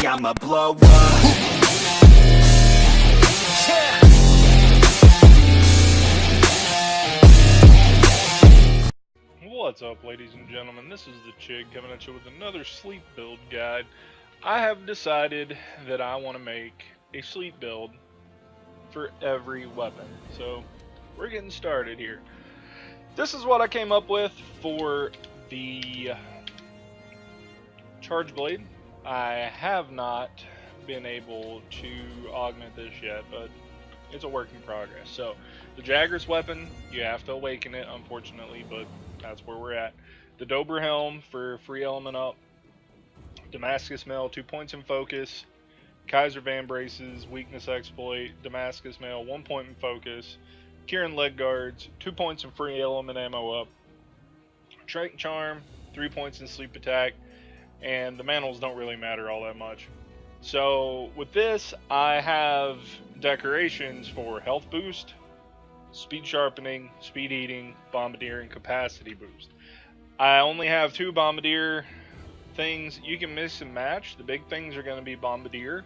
I'ma blow up. What's up, ladies and gentlemen? This is the Chig coming at you with another sleep build guide. I have decided that I want to make a sleep build for every weapon. So we're getting started here. This is what I came up with for the charge blade. I have not been able to augment this yet, but it's a work in progress. So the Jagger's weapon, you have to awaken it, unfortunately, but that's where we're at. The Dober helm for free element up. Damascus mail, 2 points in focus. Kaiser Van braces, weakness exploit. Damascus mail, 1 point in focus. Kieran leg guards, 2 points in free element ammo up. Triton charm, 3 points in sleep attack. And the mantles don't really matter all that much. So with this, I have decorations for health boost, speed sharpening, speed eating, bombardier, and capacity boost. I only have 2 bombardier things. You can mix and match. The big things are going to be bombardier.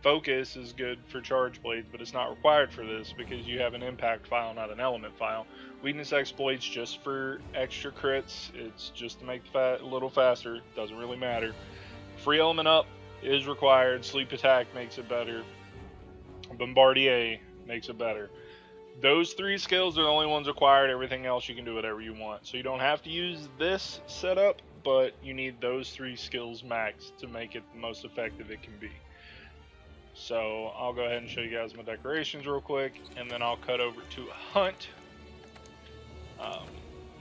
Focus is good for charge blades, but it's not required for this because you have an impact file, not an element file. Weakness exploits just for extra crits. It's just to make the a little faster. Doesn't really matter. Free element up is required. Sleep attack makes it better. Bombardier makes it better. Those 3 skills are the only ones required. Everything else you can do whatever you want. So you don't have to use this setup, but you need those 3 skills max to make it the most effective it can be. So I'll go ahead and show you guys my decorations real quick, and then I'll cut over to hunt.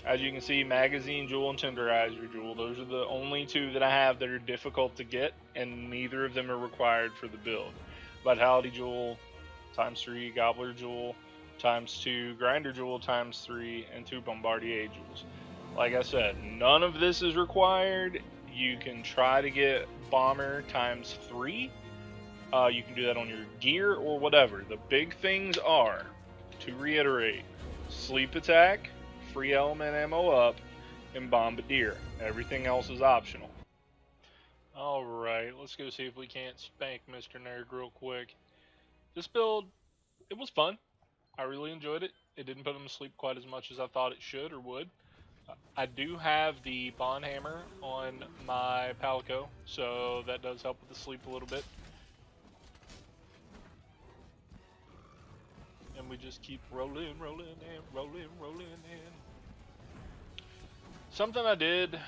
As you can see, magazine jewel and tenderizer jewel, those are the only 2 that I have that are difficult to get, and neither of them are required for the build. Vitality jewel ×3, gobbler jewel ×2, grinder jewel ×3, and 2 bombardier jewels. Like I said, none of this is required. You can try to get bomber ×3. You can do that on your gear or whatever. The big things are, to reiterate, sleep attack, free element ammo up, and bombardier. Everything else is optional. Alright, let's go see if we can't spank Mr. Nerg real quick. This build, it was fun. I really enjoyed it. It didn't put him to sleep quite as much as I thought it should or would. I do have the bond hammer on my Palico, so that does help with the sleep a little bit. And we just keep rolling in. Something I did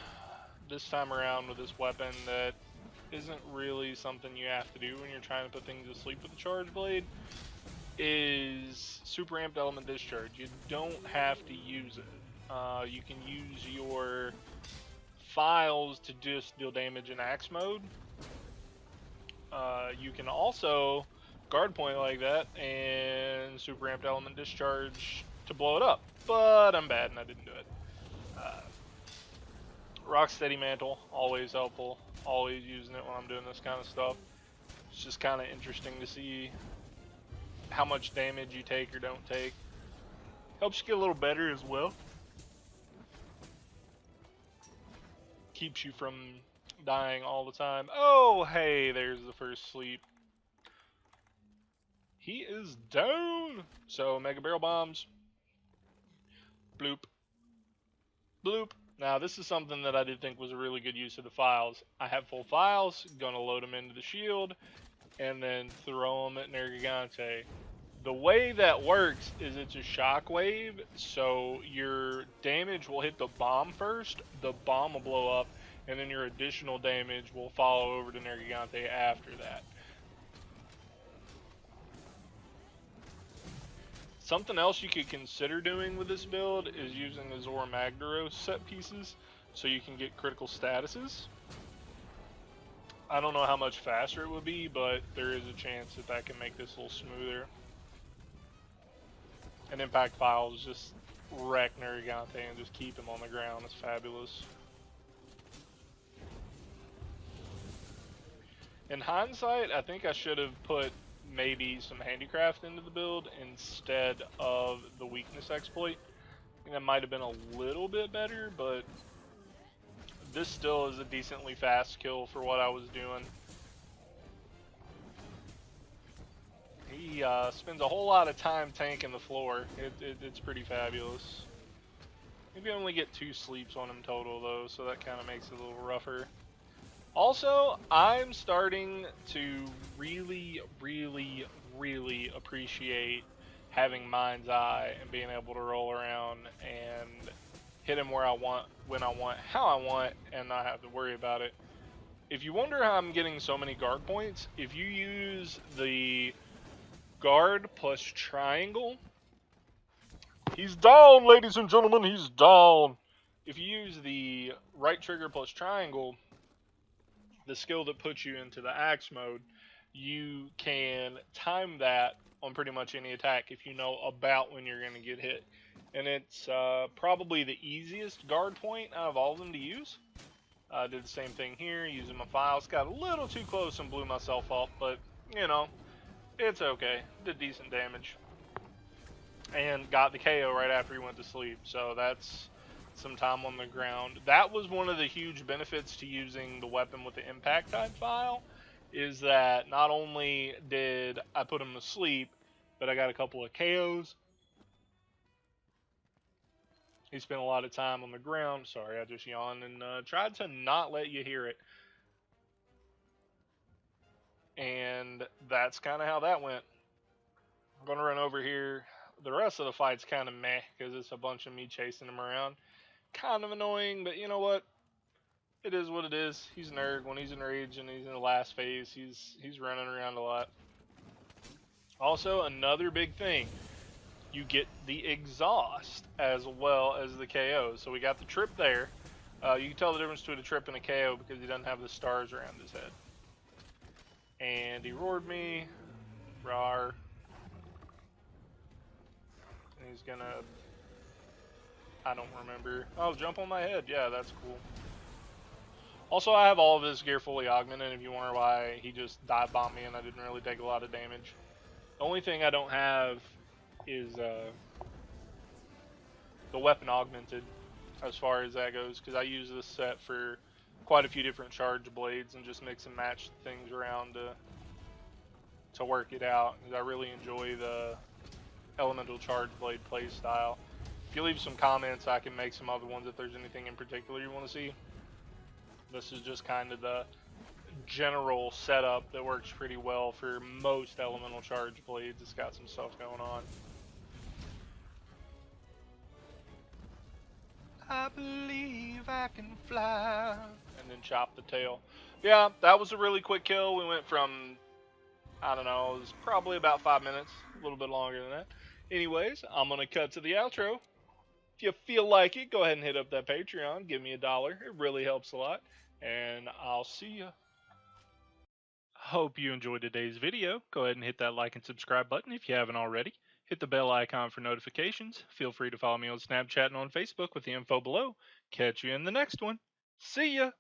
this time around with this weapon that isn't really something you have to do when you're trying to put things to sleep with the charge blade is super amped element discharge. You don't have to use it. You can use your files to just deal damage in axe mode. You can also guard point like that and super amped element discharge to blow it up, but I'm bad and I didn't do it. Rock steady mantle, always helpful, always using it when I'm doing this kind of stuff. It's just kind of interesting to see how much damage you take or don't take. Helps you get a little better as well. Keeps you from dying all the time. Oh, hey, there's the first sleep. He is down. So mega barrel bombs. Bloop. Bloop. Now this is something that I did think was a really good use of the files. I have full files, gonna load them into the shield, and then throw them at Nergigante. The way that works is it's a shockwave, so your damage will hit the bomb first, the bomb will blow up, and then your additional damage will follow over to Nergigante after that. Something else you could consider doing with this build is using the Zora Magdaros set pieces so you can get critical statuses. I don't know how much faster it would be, but there is a chance that that can make this a little smoother. And impact files just wreck Nergigante and just keep him on the ground. It's fabulous. In hindsight, I think I should have put maybe some handicraft into the build instead of the weakness exploit. I think that might have been a little bit better, but this still is a decently fast kill for what I was doing. He spends a whole lot of time tanking the floor. It's pretty fabulous. Maybe I only get 2 sleeps on him total though, so that kind of makes it a little rougher. Also, I'm starting to really appreciate having Mind's Eye and being able to roll around and hit him where I want, when I want, how I want, and not have to worry about it. If you wonder how I'm getting so many guard points, if you use the guard plus triangle, he's down, ladies and gentlemen, he's down. If you use the right trigger plus triangle, the skill that puts you into the axe mode, you can time that on pretty much any attack if you know about when you're going to get hit. And it's probably the easiest guard point out of all of them to use. I did the same thing here, using my files. Got a little too close and blew myself up, but, you know, it's okay. Did decent damage. And got the KO right after he went to sleep, so that's some time on the ground. That was one of the huge benefits to using the weapon with the impact type file, is that not only did I put him to sleep, but I got a couple of KOs. He spent a lot of time on the ground. Sorry, I just yawned and tried to not let you hear it. And that's kind of how that went. I'm going to run over here. The rest of the fight's kind of meh, because it's a bunch of me chasing him around. Kind of annoying, but you know what? It is what it is. He's nerg. When he's in rage and he's in the last phase, he's running around a lot. Also, another big thing, you get the exhaust as well as the KO. So we got the trip there. You can tell the difference between a trip and a KO because he doesn't have the stars around his head. And he roared me. Rawr. And he's gonna... I don't remember. Oh, jump on my head. Yeah, that's cool. Also, I have all of his gear fully augmented, if you wonder why he just dive bombed me and I didn't really take a lot of damage. The only thing I don't have is the weapon augmented, as far as that goes, because I use this set for quite a few different charge blades and just mix and match things around to work it out, because I really enjoy the elemental charge blade play style. If you leave some comments, I can make some other ones if there's anything in particular you want to see. This is just kind of the general setup that works pretty well for most elemental charge blades. It's got some stuff going on. I believe I can fly. And then chop the tail. Yeah, that was a really quick kill. We went from, I don't know, it was probably about 5 minutes. A little bit longer than that. Anyways, I'm going to cut to the outro. If you feel like it, go ahead and hit up that Patreon. Give me $1. It really helps a lot. And I'll see ya. Hope you enjoyed today's video. Go ahead and hit that like and subscribe button if you haven't already. Hit the bell icon for notifications. Feel free to follow me on Snapchat and on Facebook with the info below. Catch you in the next one. See ya!